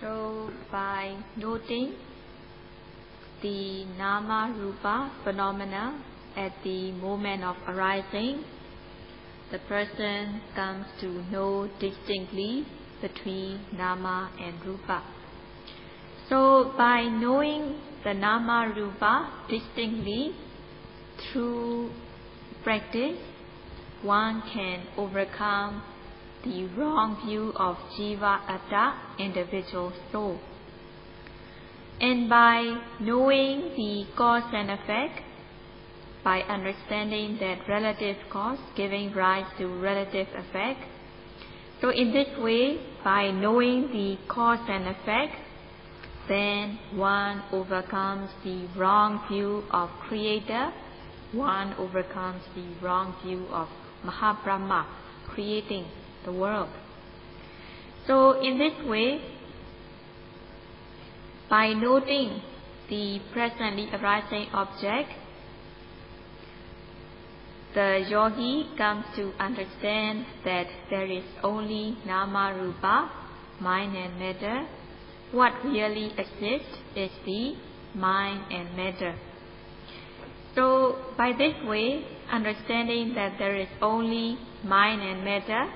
So by noting the nama rupa phenomena at the moment of arising, the person comes to know distinctly between nama and rupa. So by knowing the nama rupa distinctly through practice, one can overcome the wrong view of jiva atta, individual soul. And by knowing the cause and effect, by understanding that relative cause giving rise to relative effect, so in this way, by knowing the cause and effect, then one overcomes the wrong view of Creator, one overcomes the wrong view of Mahabrahma, creating the world. So in this way, by noting the presently arising object, the yogi comes to understand that there is only nama rupa, mind and matter. What really exists is the mind and matter. So by this way, understanding that there is only mind and matter,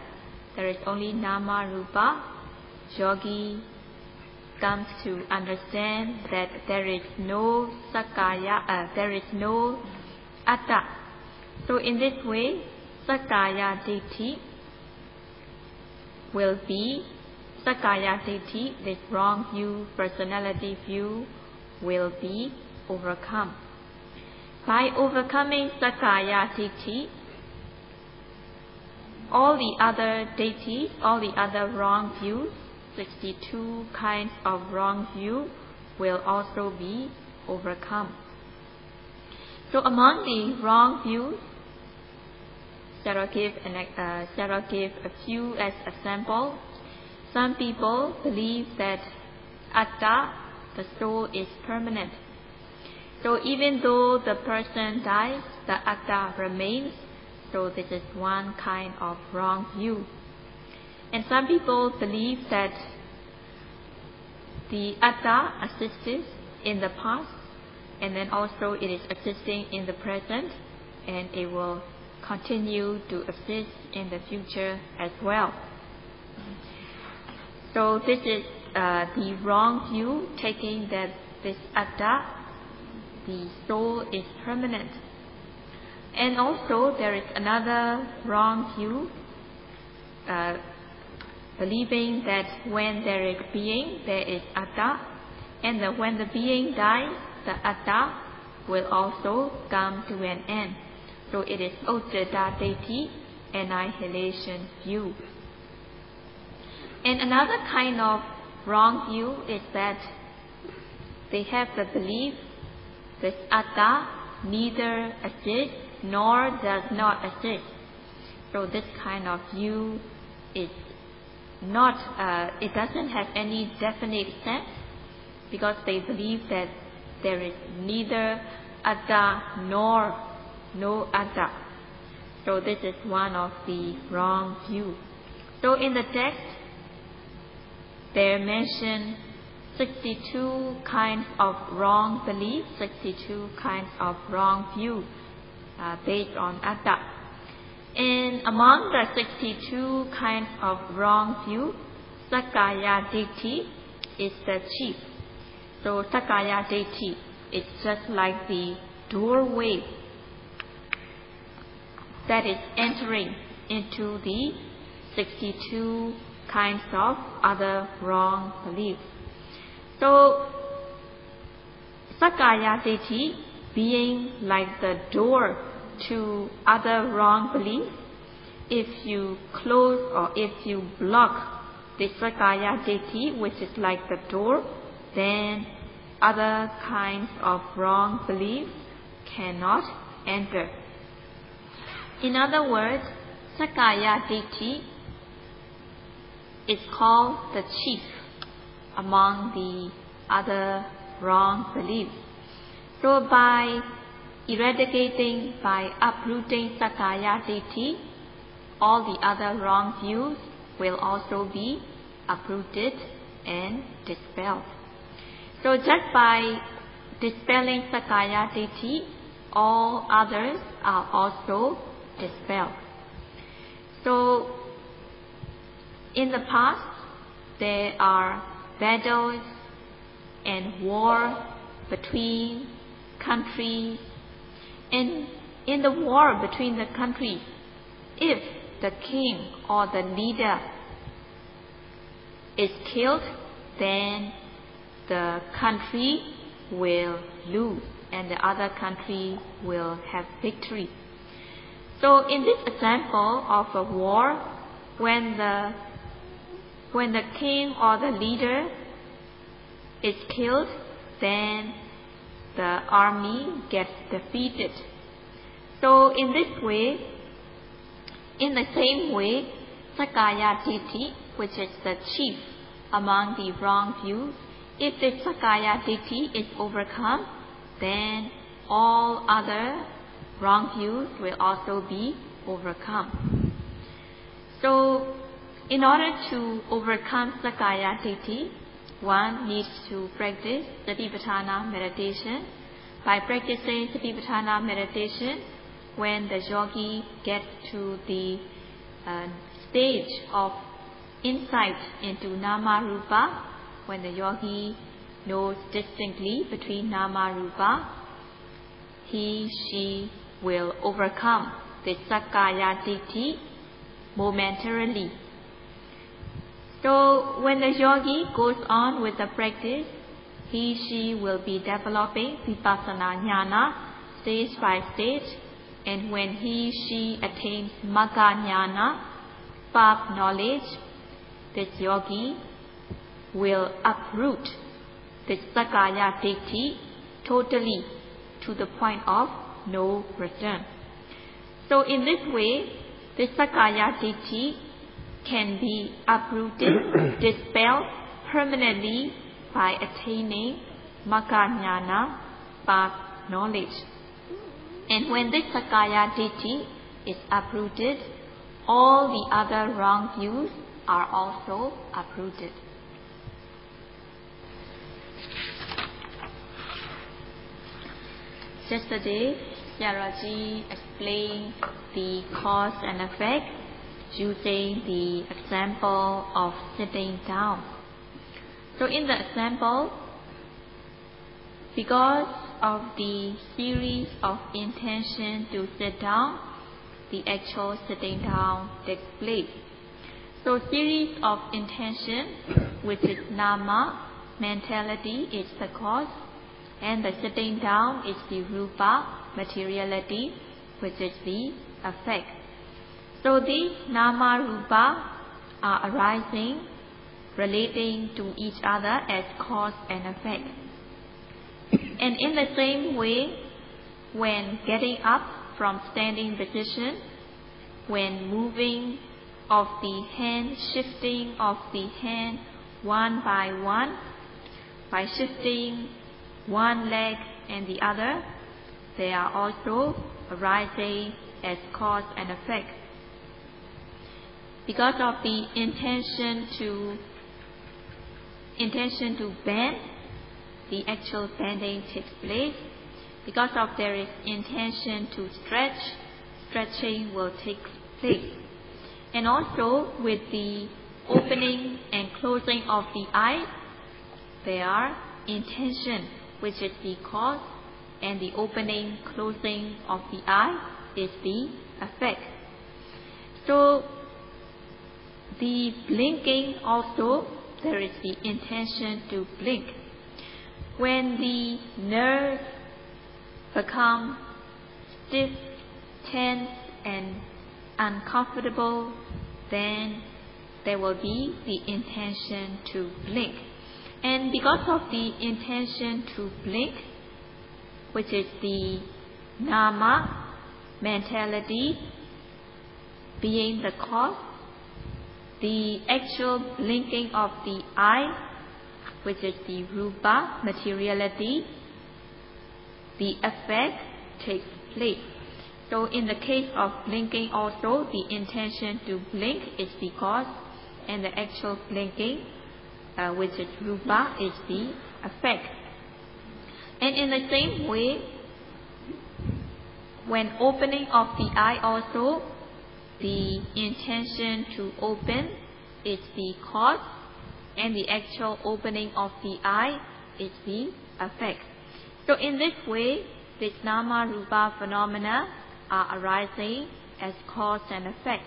there is only nama rupa, yogi comes to understand that there is no sakaya, there is no atta. So in this way, sakaya ditti will be sakaya ditti, this wrong view, personality view, will be overcome. By overcoming sakaya ditti, all the other dittis, all the other wrong views, 62 kinds of wrong view, will also be overcome. So among the wrong views, shall I give a few as example. Some people believe that atta, the soul, is permanent. So even though the person dies, the atta remains. So this is one kind of wrong view. And some people believe that the atta existed in the past, and then also it is existing in the present, and it will continue to exist in the future as well. So this is the wrong view, taking that this atta, the soul, is permanent. And also there is another wrong view, believing that when there is being, there is atta, and that when the being dies, the atta will also come to an end. So it is uttata ditti, annihilation view. And another kind of wrong view is that they have the belief that atta neither exists nor does not exist. So this kind of view is not, it doesn't have any definite sense, because they believe that there is neither atta nor no atta. So this is one of the wrong views. So in the text, there mention 62 kinds of wrong beliefs, 62 kinds of wrong views based on atta. And among the 62 kinds of wrong views, sakaya ditti is the chief. So sakaya ditti is just like the doorway that is entering into the 62 kinds of other wrong beliefs. So sakaya ditti being like the door to other wrong beliefs, if you close or if you block the sakaya ditti, which is like the door, then other kinds of wrong beliefs cannot enter. In other words, sakaya ditti is called the chief among the other wrong beliefs. So by eradicating, by uprooting sakaya ditti, all the other wrong views will also be uprooted and dispelled. So just by dispelling Sakkaya Ditthi, all others are also dispelled. So in the past, there are battles and war between countries. And in the war between the countries, if the king or the leader is killed, then the country will lose and the other country will have victory. So in this example of a war, when the king or the leader is killed, then the army gets defeated. So in this way, in the same way, Sakkaya Ditthi, which is the chief among the wrong views, if the Sakkaya Ditthi is overcome, then all other wrong views will also be overcome. So in order to overcome Sakkaya Ditthi, one needs to practice Satipatthana meditation. By practicing Satipatthana meditation, when the yogi gets to the stage of insight into Nama Rupa, when the yogi knows distinctly between Nama Rupa, she will overcome the Sakkaya Ditthi momentarily. So when the yogi goes on with the practice, she will be developing Vipassana Jnana stage by stage, and when she attains Magga Jnana, path knowledge, this yogi will uproot the Sakkaya Ditthi totally to the point of no return. So in this way, the Sakkaya Ditthi can be uprooted, dispelled permanently by attaining Magga Jnana, path knowledge. And when this Sakkaya Ditthi is uprooted, all the other wrong views are also uprooted. Yesterday, Sayadaw explained the cause and effect using the example of sitting down. So in the example, because of the series of intention to sit down, the actual sitting down takes place. So series of intention, which is nama, mentality, is the cause, and the sitting down is the rupa, materiality, which is the effect. So these nama rupa are arising, relating to each other as cause and effect. And in the same way, when getting up from standing position, when moving of the hand, shifting of the hand one by one, by shifting one leg and the other, they are also arising as cause and effect. Because of the intention to bend, the actual bending takes place. Because of there is intention to stretch, stretching will take place. And also with the opening and closing of the eyes, there are intention, which is the cause, and the opening, closing of the eye is the effect. So the blinking also, there is the intention to blink. When the nerves become stiff, tense, and uncomfortable, then there will be the intention to blink. And because of the intention to blink, which is the nama, mentality, being the cause, the actual blinking of the eye, which is the rupa, materiality, the effect takes place. So in the case of blinking also, the intention to blink is the cause, and the actual blinking which is rupa, is the effect. And in the same way, when opening of the eye also, the intention to open is the cause, and the actual opening of the eye is the effect. So in this way, these nama rupa phenomena are arising as cause and effect.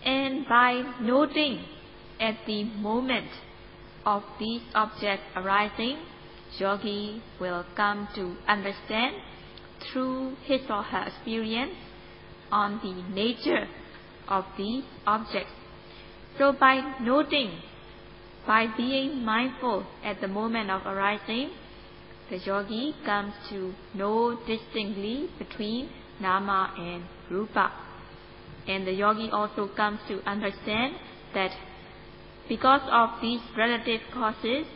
And by noting at the moment of these objects arising, yogi will come to understand through his or her experience on the nature of these objects. So by noting, by being mindful at the moment of arising, the yogi comes to know distinctly between nama and rupa. And the yogi also comes to understand that because of these relative causes,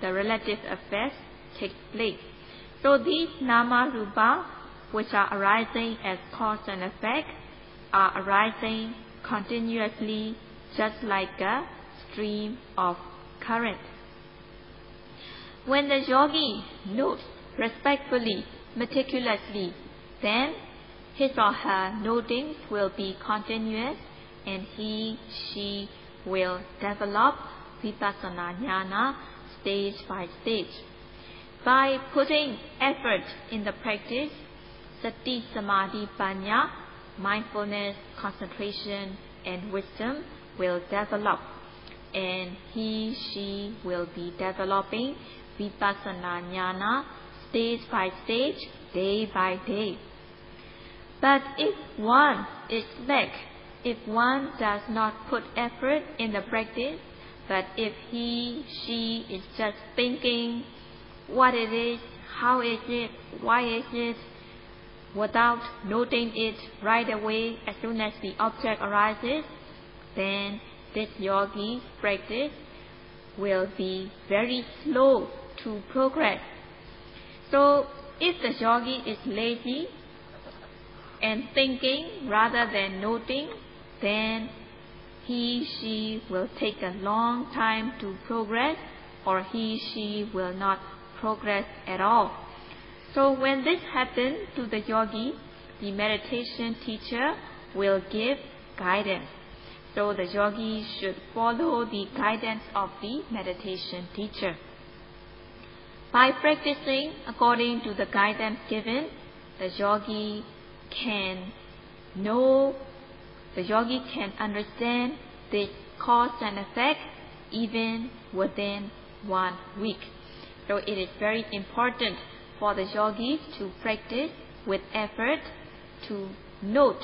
the relative effects take place. So these nama rupa, which are arising as cause and effect, are arising continuously, just like a stream of current. When the yogi notes respectfully, meticulously, then his or her notings will be continuous, and he, she will develop Vipassana jnana stage by stage. By putting effort in the practice, sati, samadhi, panya, mindfulness, concentration, and wisdom will develop, and he, she will be developing Vipassana jnana stage by stage, day by day. But if one is slack, if one does not put effort in the practice, but if he, she is just thinking what it is, how is it, why is it, without noting it right away as soon as the object arises, then this yogi's practice will be very slow to progress. So if the yogi is lazy and thinking rather than noting, then he, she will take a long time to progress, or he, she will not progress at all. So when this happens to the yogi, the meditation teacher will give guidance. So the yogi should follow the guidance of the meditation teacher. By practicing according to the guidance given, the yogi can know, the yogi can understand this cause and effect even within 1 week. So it is very important for the yogis to practice with effort to note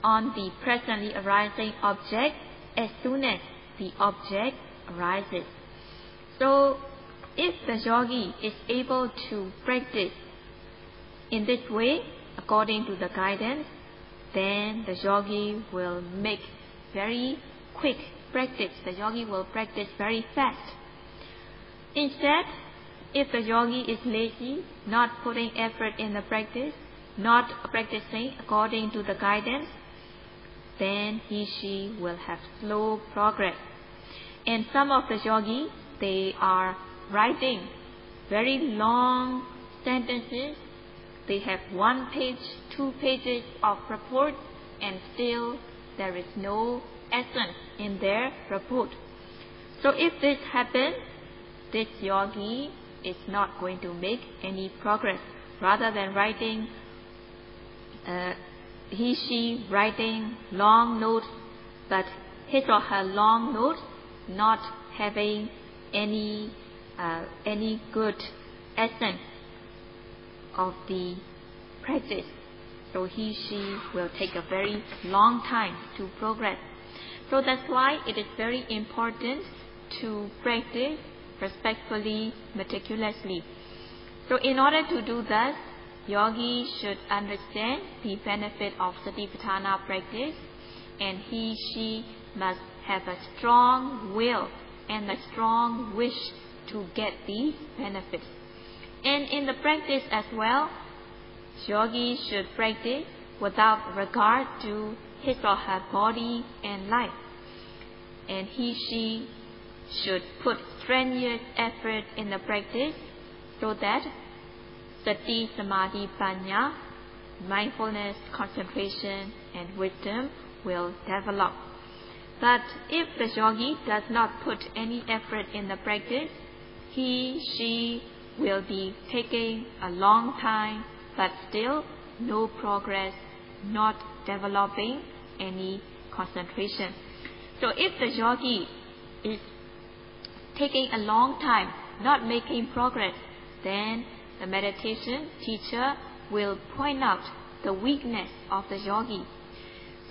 on the presently arising object as soon as the object arises. So if the yogi is able to practice in this way according to the guidance, then the yogi will make very quick practice. The yogi will practice very fast. Instead, if the yogi is lazy, not putting effort in the practice, not practicing according to the guidance, then he, she will have slow progress. And some of the yogis, they are writing very long sentences. They have 1 page, 2 pages of report, and still there is no essence in their report. So if this happens, this yogi is not going to make any progress. Rather than writing, he, she writing long notes, but his or her long notes not having any good essence of the practice. So he, she will take a very long time to progress. So that's why it is very important to practice respectfully, meticulously. So in order to do that, yogi should understand the benefit of Satipatthana practice, and he, she must have a strong will and a strong wish to get these benefits. And in the practice as well, yogi should practice without regard to his or her body and life. And he, she should put strenuous effort in the practice so that sati, samadhi, panya, mindfulness, concentration, and wisdom will develop. But if the yogi does not put any effort in the practice, she will be taking a long time, but still no progress, not developing any concentration. So if the yogi is taking a long time, not making progress, then the meditation teacher will point out the weakness of the yogi.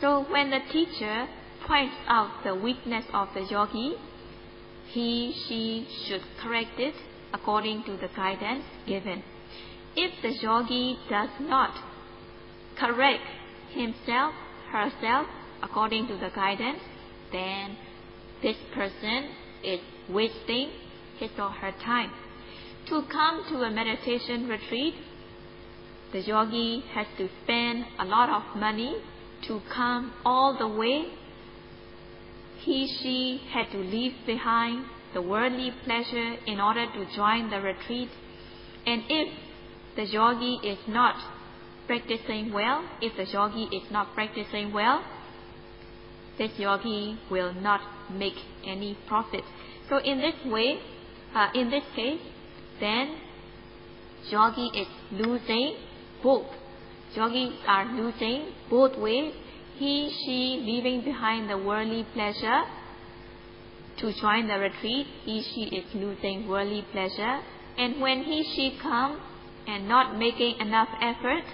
So when the teacher points out the weakness of the yogi, she should correct it according to the guidance given. If the yogi does not correct himself, herself, according to the guidance, then this person is wasting his or her time. To come to a meditation retreat, the yogi has to spend a lot of money to come all the way. She had to leave behind the worldly pleasure in order to join the retreat. And if the yogi is not practicing well, this yogi will not make any profit. So in this way, in this case, then yogi is losing both. Yogis are losing both ways. She leaving behind the worldly pleasure to join the retreat. She is losing worldly pleasure. And when she comes and not making enough effort,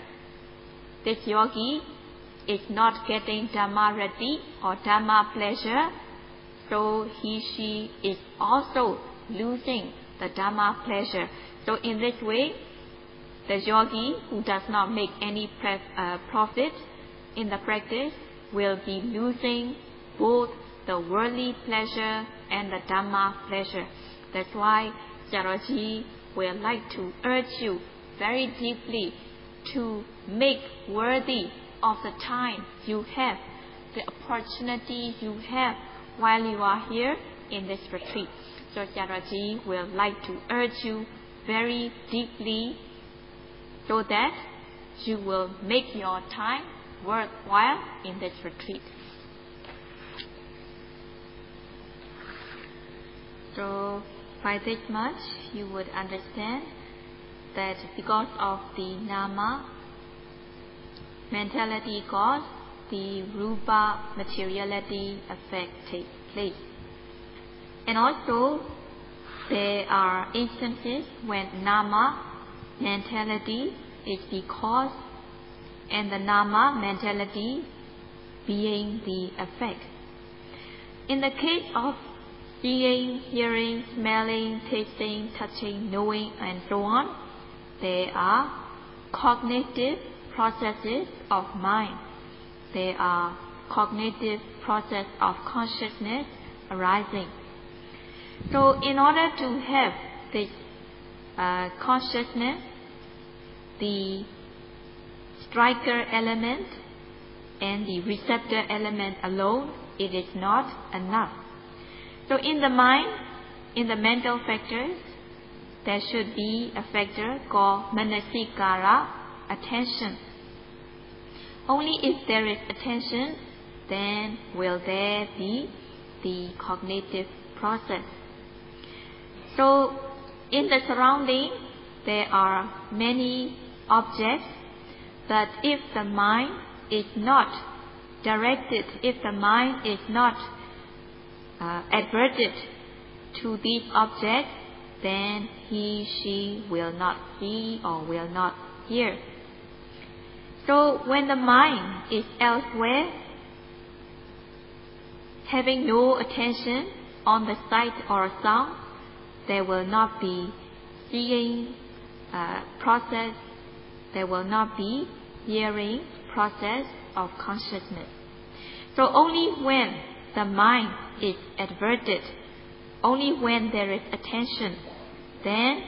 this yogi is not getting Dhamma rati or Dhamma pleasure. So she is also losing the Dhamma pleasure. So in this way, the yogi who does not make any profit in the practice will be losing both the worldly pleasure and the Dhamma pleasure. That's why Sayadaw will like to urge you very deeply to make worthy of the time you have, the opportunity you have while you are here in this retreat. So Sayadaw will like to urge you very deeply so that you will make your time worthwhile in this retreat. So by this much you would understand that because of the nama mentality cause, the rupa materiality effect takes place. And also there are instances when nama mentality is the cause and the nama mentality being the effect. In the case of seeing, hearing, smelling, tasting, touching, knowing, and so on, there are cognitive processes of mind. There are cognitive process of consciousness arising. So in order to have this consciousness, the striker element and the receptor element alone, it is not enough. So in the mind, in the mental factors, there should be a factor called manasikara, attention. Only if there is attention, then will there be the cognitive process. So in the surrounding, there are many objects, but if the mind is not directed, if the mind is not adverted to these objects, then she will not see or will not hear. So when the mind is elsewhere, having no attention on the sight or sound, there will not be seeing process, there will not be hearing process of consciousness. So only when the mind is adverted, only when there is attention, then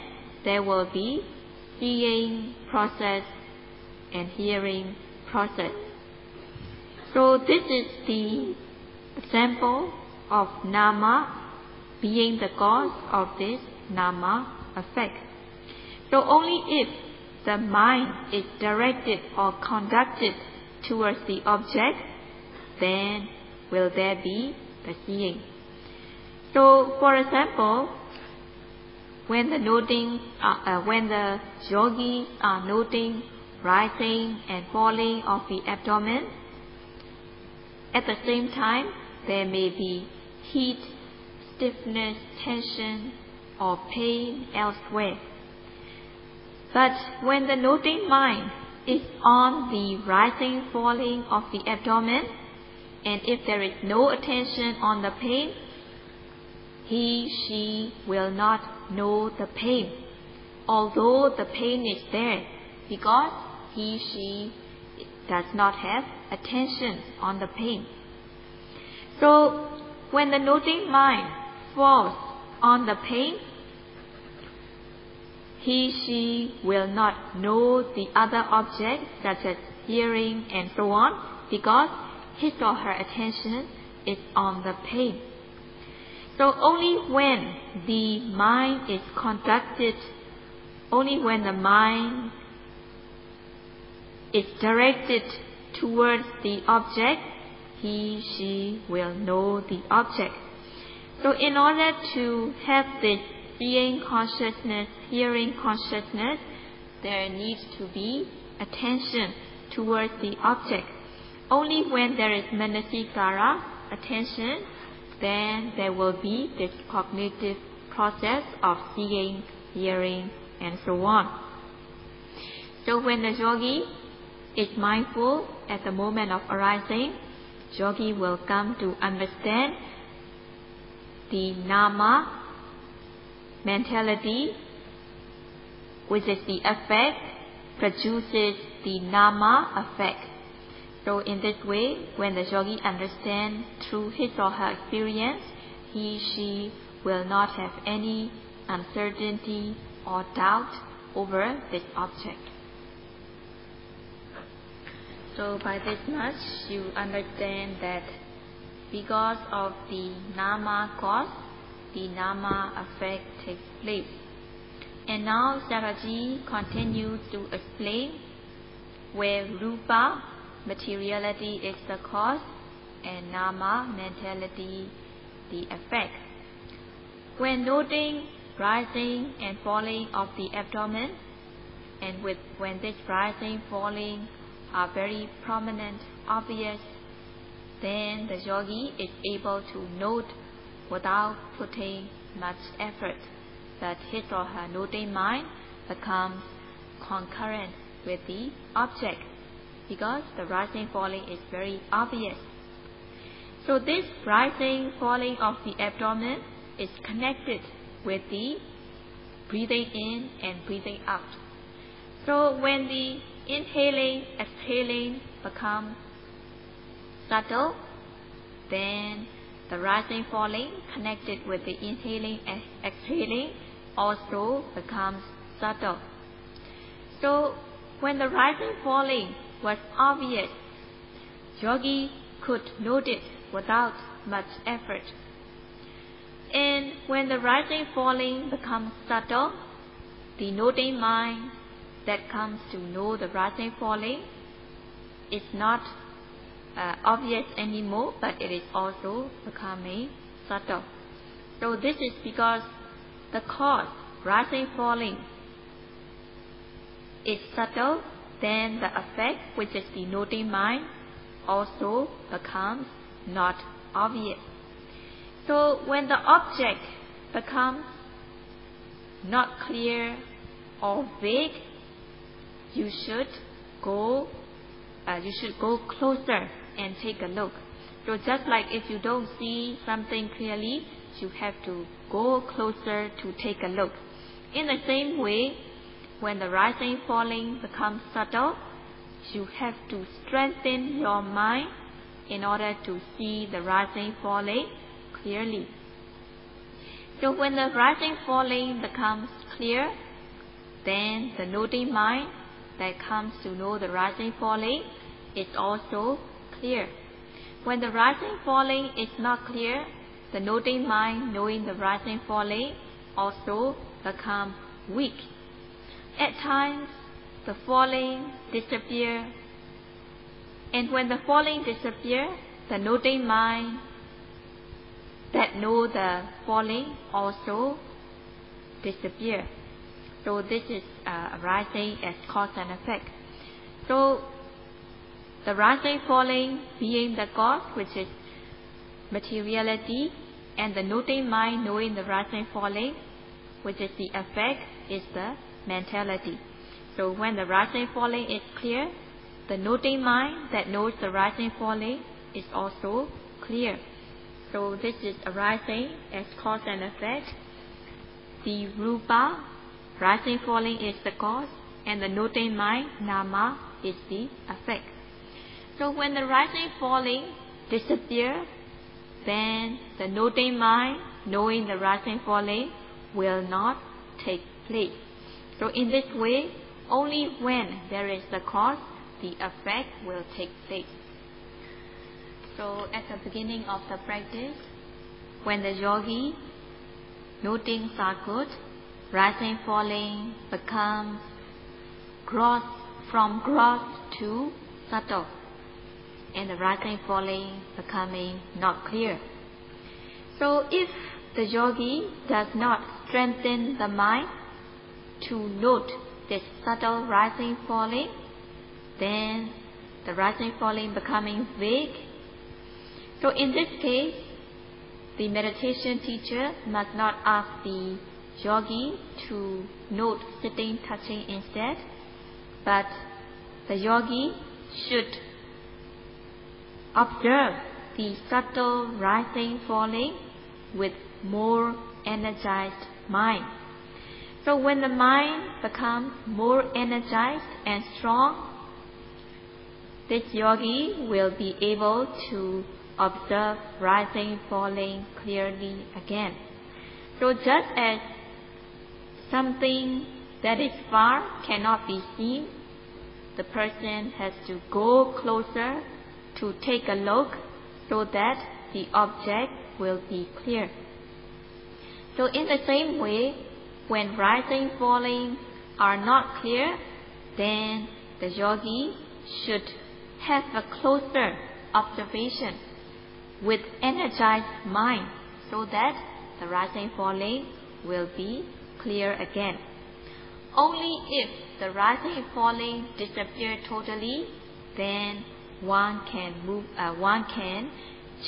there will be seeing process and hearing process. So this is the example of nama being the cause of this nama effect. So only if the mind is directed or conducted towards the object, then will there be the seeing. So, for example, when the yogis are noting rising and falling of the abdomen, at the same time there may be heat, stiffness, tension, or pain elsewhere. But when the noting mind is on the rising, falling of the abdomen, and if there is no attention on the pain, she will not know the pain, although the pain is there, because she does not have attention on the pain. So, when the noting mind falls on the pain, she will not know the other objects such as hearing and so on, because his or her attention is on the pain. So only when the mind is conducted, only when the mind is directed towards the object, she will know the object. So in order to have this seeing consciousness, hearing consciousness, there needs to be attention towards the object. Only when there is manasikara, attention, then there will be this cognitive process of seeing, hearing, and so on. So when the yogi is mindful at the moment of arising, yogi will come to understand the nama mentality, which is the effect, produces the nama effect. So in this way, when the yogi understands through his or her experience, she will not have any uncertainty or doubt over this object. So by this much, you understand that because of the nama cause, the nama effect takes place. And now Saraji continues to explain where rupa, materiality, is the cause, and nama, mentality, the effect. When noting rising and falling of the abdomen, and when this rising, falling are very prominent, obvious, then the yogi is able to note without putting much effort, that his or her noting mind becomes concurrent with the object, because the rising, falling is very obvious. So this rising, falling of the abdomen is connected with the breathing in and breathing out. So when the inhaling, exhaling become subtle, then the rising, falling connected with the inhaling and exhaling also becomes subtle. So when the rising, falling was obvious, yogi could note it without much effort. And when the rising, falling becomes subtle, the noting mind that comes to know the rising, falling is not obvious anymore, but it is also becoming subtle. So this is because the cause, rising, falling, is subtle, then the effect, which is the noting mind, also becomes not obvious. So when the object becomes not clear or vague, you should go closer and take a look. So just like if you don't see something clearly, you have to go closer to take a look. In the same way, when the rising, falling becomes subtle, you have to strengthen your mind in order to see the rising, falling clearly. So when the rising, falling becomes clear, then the noting mind that comes to know the rising, falling is also clear. When the rising, falling is not clear, the noting mind, knowing the rising, falling, also become weak. At times, the falling disappear, and when the falling disappear, the noting mind that know the falling also disappear. So this is arising as cause and effect. So the rising, falling being the cause, which is materiality, and the noting mind knowing the rising, falling, which is the effect, is the mentality. So when the rising, falling is clear, the noting mind that knows the rising, falling is also clear. So this is arising as cause and effect. The rupa, rising, falling, is the cause, and the noting mind, nama, is the effect. So when the rising, falling disappear, then the noting mind knowing the rising, falling will not take place. So in this way, only when there is the cause, the effect will take place. So at the beginning of the practice, when the yogi noting circuit, rising, falling becomes gross, from gross to subtle, and the rising, falling becoming not clear. So if the yogi does not strengthen the mind to note this subtle rising, falling, then the rising, falling becoming vague. So in this case, the meditation teacher must not ask the yogi to note sitting, touching instead, but the yogi should observe the subtle rising, falling with more energized mind. So when the mind becomes more energized and strong, this yogi will be able to observe rising, falling clearly again. So just as something that is far cannot be seen, the person has to go closer to take a look so that the object will be clear. So in the same way, when rising, falling are not clear, then the yogi should have a closer observation with energized mind so that the rising, falling will be clear again. Only if the rising, falling disappear totally, then one can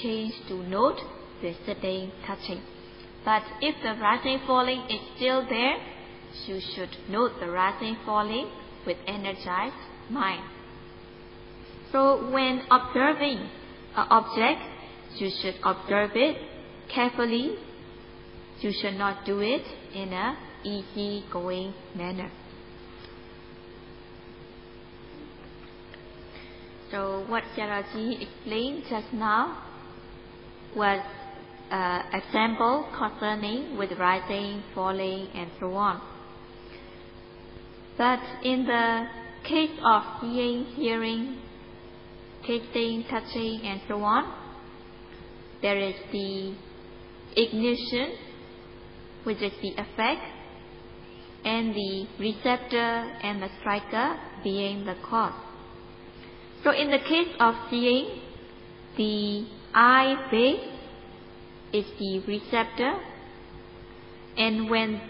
change to note the sitting, touching. But if the rising, falling is still there, you should note the rising, falling with energized mind. So when observing an object, you should observe it carefully. You should not do it in an easy-going manner. So what Sayadaw explained just now was example concerning with rising, falling, and so on. But in the case of seeing, hearing, tasting, touching, and so on, there is the ignition, which is the effect, and the receptor and the striker being the cause. So in the case of seeing, the eye base is the receptor, and when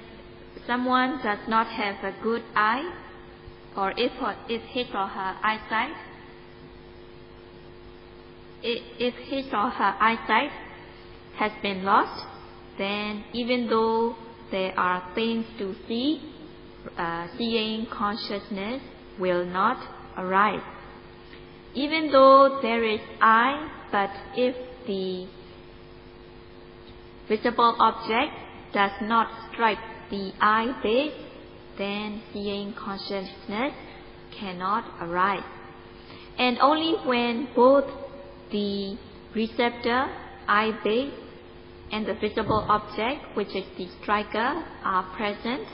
someone does not have a good eye, or if his or her eyesight has been lost, then even though there are things to see, seeing consciousness will not arise. Even though there is eye, but if the visible object does not strike the eye base, then seeing consciousness cannot arise. And only when both the receptor, eye base, and the visible object, which is the striker, are present,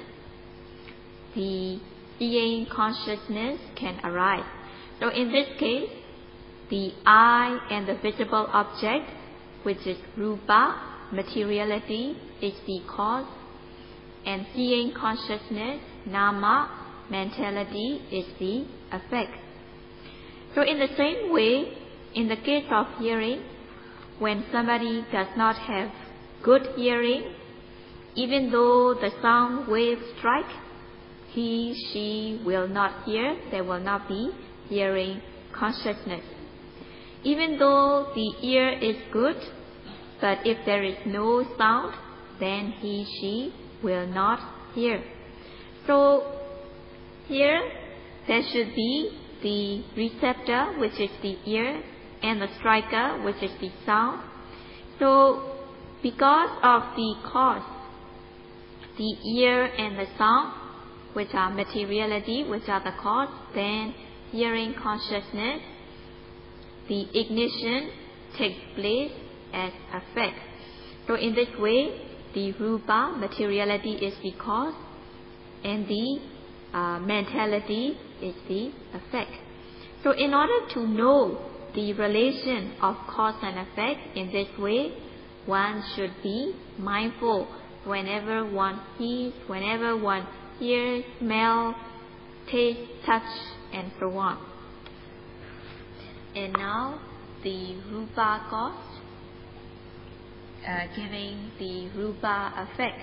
the seeing consciousness can arise. So in this case, the eye and the visible object, which is rupa, materiality, is the cause, and seeing consciousness, nama, mentality, is the effect. So in the same way, in the case of hearing, when somebody does not have good hearing, even though the sound wave strike, he, she will not hear, there will not be hearing consciousness. Even though the ear is good, but if there is no sound, then he, she will not hear. So here there should be the receptor, which is the ear, and the striker, which is the sound. So because of the cause, the ear and the sound, which are materiality, which are the cause, then hearing consciousness, the ignition takes place as effect. So in this way, the rupa, materiality, is the cause, and the mentality is the effect. So in order to know the relation of cause and effect in this way, one should be mindful whenever one sees, whenever one hears, smells, tastes, touch, and so on. And now the rupa cause, giving the rupa effect.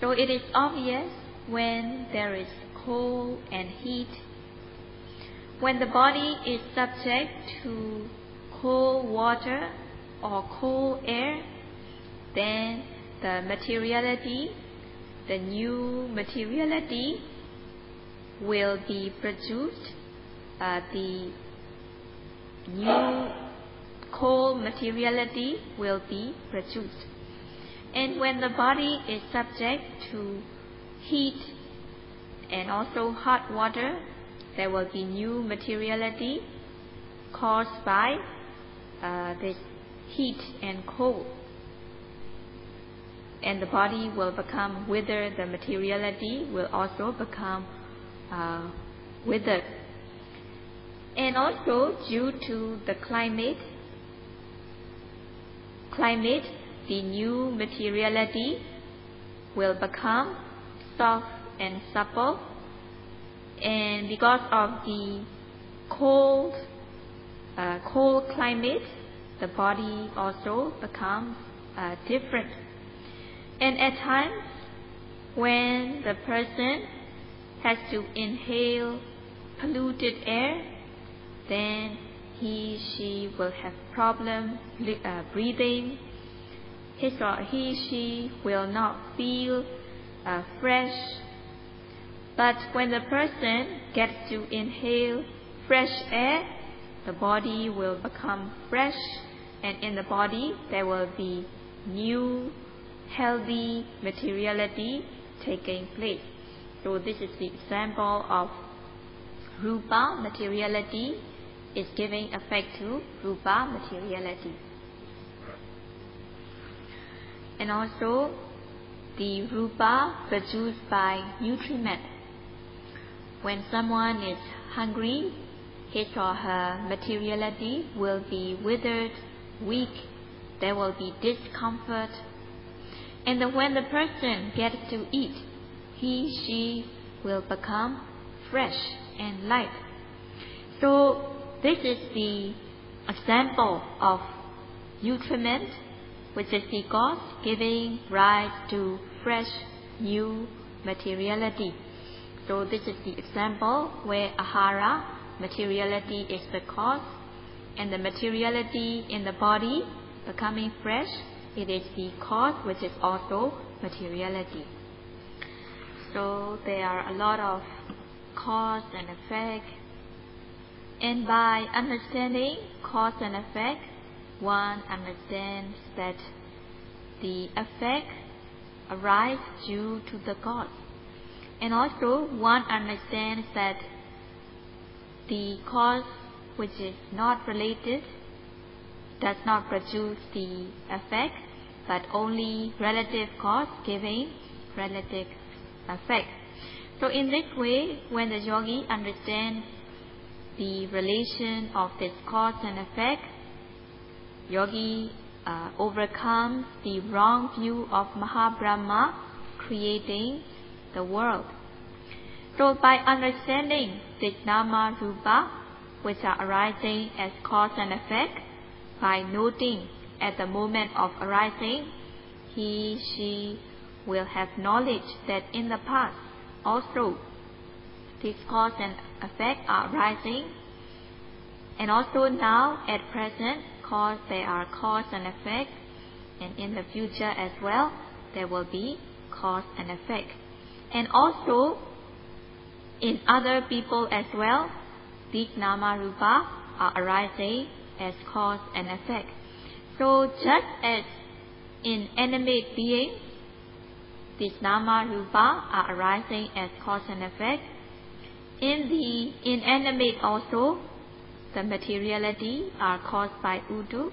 So it is obvious when there is cold and heat. When the body is subject to cold water or cold air, then the materiality, the new materiality, will be produced. The new cold materiality will be produced. And when the body is subject to heat and also hot water, there will be new materiality caused by this heat and cold. And the body will become withered, the materiality will also become withered. And also due to the climate, the new materiality will become soft and supple. And because of the cold climate, the body also becomes different. And at times, when the person has to inhale polluted air, then he, she will have problem breathing. He, she will not feel fresh. But when the person gets to inhale fresh air, the body will become fresh, and in the body there will be new, healthy materiality taking place. So this is the example of rupa, materiality, is giving effect to rupa, materiality. And also the rupa produced by nutriment. When someone is hungry, his or her materiality will be withered, weak, there will be discomfort. And then when the person gets to eat, he, she will become fresh and light. So this is the example of nutriment, which is the cause giving rise to fresh, new materiality. So this is the example where ahara, materiality, is the cause, and the materiality in the body becoming fresh, it is the cause, which is also materiality. So there are a lot of cause and effect, and by understanding cause and effect, one understands that the effect arises due to the cause. And also one understands that the cause which is not related does not produce the effect, but only relative cause giving relative effect. So in this way, when the yogi understands the relation of this cause and effect, yogi overcomes the wrong view of Mahabrahma creating the world. So by understanding the Nama Rupa, which are arising as cause and effect, by noting at the moment of arising, he, she will have knowledge that in the past also these cause and effect are arising, and also now at present there are cause and effect, and in the future as well there will be cause and effect, and also in other people as well these Nama Rupa are arising as cause and effect. So just as in animate beings these Nama Rupa are arising as cause and effect, in the inanimate also the materiality are caused by Udu.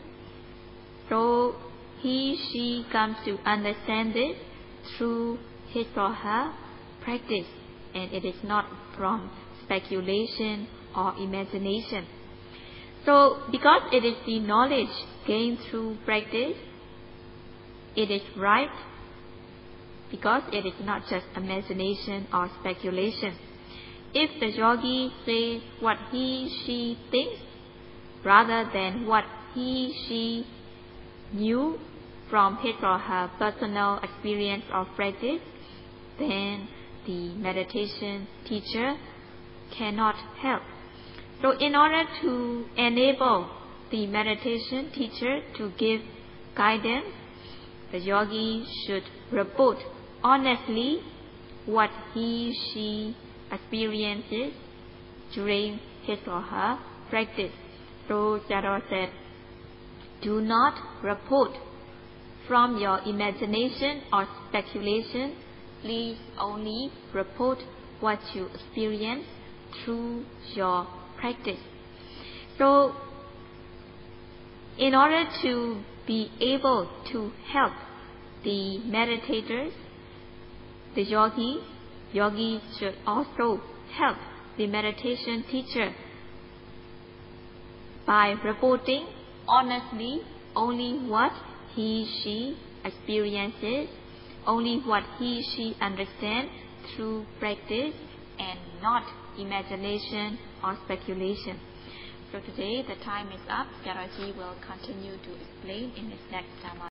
So he, she comes to understand this through his or her practice, and it is not from speculation or imagination. So because it is the knowledge gained through practice, it is right, because it is not just imagination or speculation. If the yogi says what he, she thinks, rather than what he, she knew from his or her personal experience or practice, then the meditation teacher cannot help. So in order to enable the meditation teacher to give guidance, the yogi should report honestly what he, she experiences during his or her practice. So Sayadaw said, do not report from your imagination or speculation. Please only report what you experience through your practice. So in order to be able to help the meditators, the yogis should also help the meditation teacher by reporting honestly only what he, she experiences, only what he, she understands through practice, and not imagination or speculation. So today the time is up. Sayadaw will continue to explain in his next Dhamma.